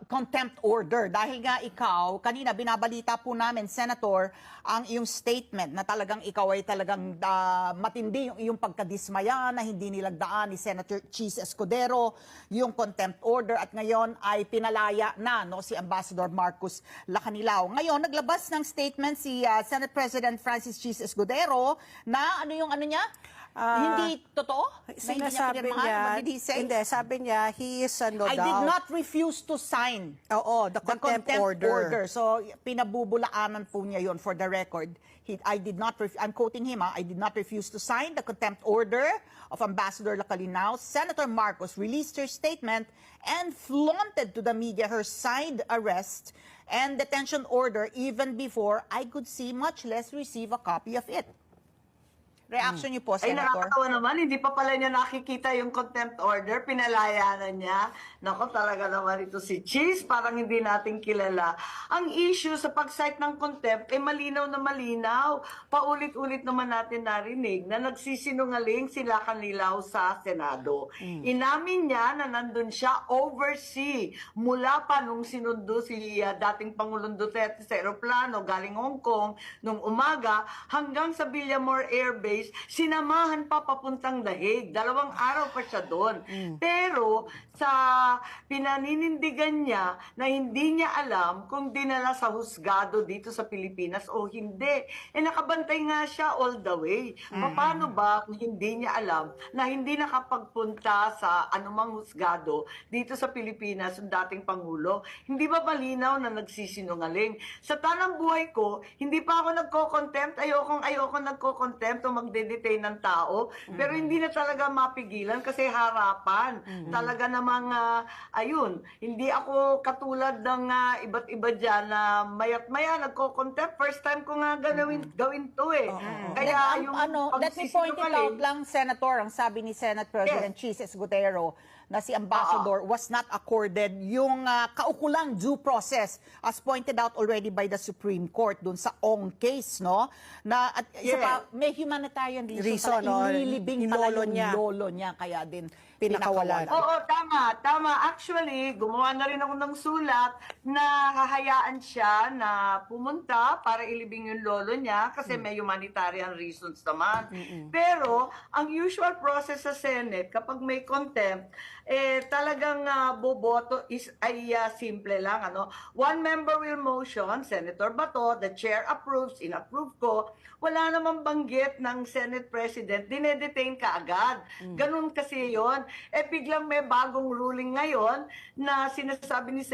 contempt order. Dahil nga ikaw, kanina binabalita po namin, Senator, ang iyong statement na talagang ikaw ay talagang matindi yung iyong pagkadismaya na hindi nilagdaan ni Senator Cheese Escudero yung contempt order at ngayon ay pinalaya na si Ambassador Marcos Lacanilao. Ngayon, naglabas ng statement si Senate President Francis Cheese Escudero na ano niya? Hindi totoo? Sinasabi niya, hindi, sabi niya, he is no doubt. I did not refuse to sign the contempt order. So, pinabubulaanan po niya yun for the record. I'm quoting him, I did not refuse to sign the contempt order of Ambassador Lacanilao. Senator Marcos released her statement and flaunted to the media her signed arrest and detention order even before I could see, much less receive a copy of it. Reaction niyo po, Senator? Ay, nakakatawa naman. Hindi pa pala niya nakikita yung contempt order. Pinalaya na niya. Nako, talaga naman ito si Cheese. Parang hindi natin kilala. Ang issue sa pag-cite ng contempt ay malinaw na malinaw. Paulit-ulit naman natin narinig na nagsisinungaling sila Lacanilao sa Senado. Inamin niya na nandun siya overseas. Mula pa nung sinundo si dating Pangulong Duterte sa aeroplano galing Hong Kong nung umaga hanggang sa Villamor Air Base, sinamahan pa papuntang Dahig. 2 araw pa siya doon. Pero sa pinaninindigan niya na hindi niya alam kung dinala sa husgado dito sa Pilipinas o hindi. Nakabantay nga siya all the way. Paano ba kung hindi niya alam na hindi nakapagpunta sa anumang husgado dito sa Pilipinas ang dating Pangulo? Hindi ba malinaw na nagsisinungaling? Sa tanang buhay ko, hindi pa ako nagko-contempt. Ayoko nagko-contempt o magde-detain ng tao. Pero hindi na talaga mapigilan kasi harapan. Talaga namang, hindi ako katulad ng iba't iba dyan na mayat maya nagko-contempt. First time ko nga gawin to eh. Kaya yung let me point it out lang, Senator, ang sabi ni Senate President Cheese Escudero na si Ambassador was not accorded yung kaukulang due process as pointed out already by the Supreme Court dun sa Ong case, no? Na at isa pa, may humanitarian reason inilibing pala yung lolo niya kaya din pinakawalan. Oo, tama. Actually, gumawa na rin ako ng sulat na hahayaan siya na pumunta para ilibing yung lolo niya kasi may humanitarian reasons naman. Pero, ang usual process sa Senate, kapag may contempt, talagang boboto ay simple lang. One member will motion, Senator Bato, the chair approves, inapprove ko, wala namang banggit ng Senate President, dinedetain ka agad. Ganun kasi yon. Biglang may bagong ruling ngayon na sinasabi ni Senator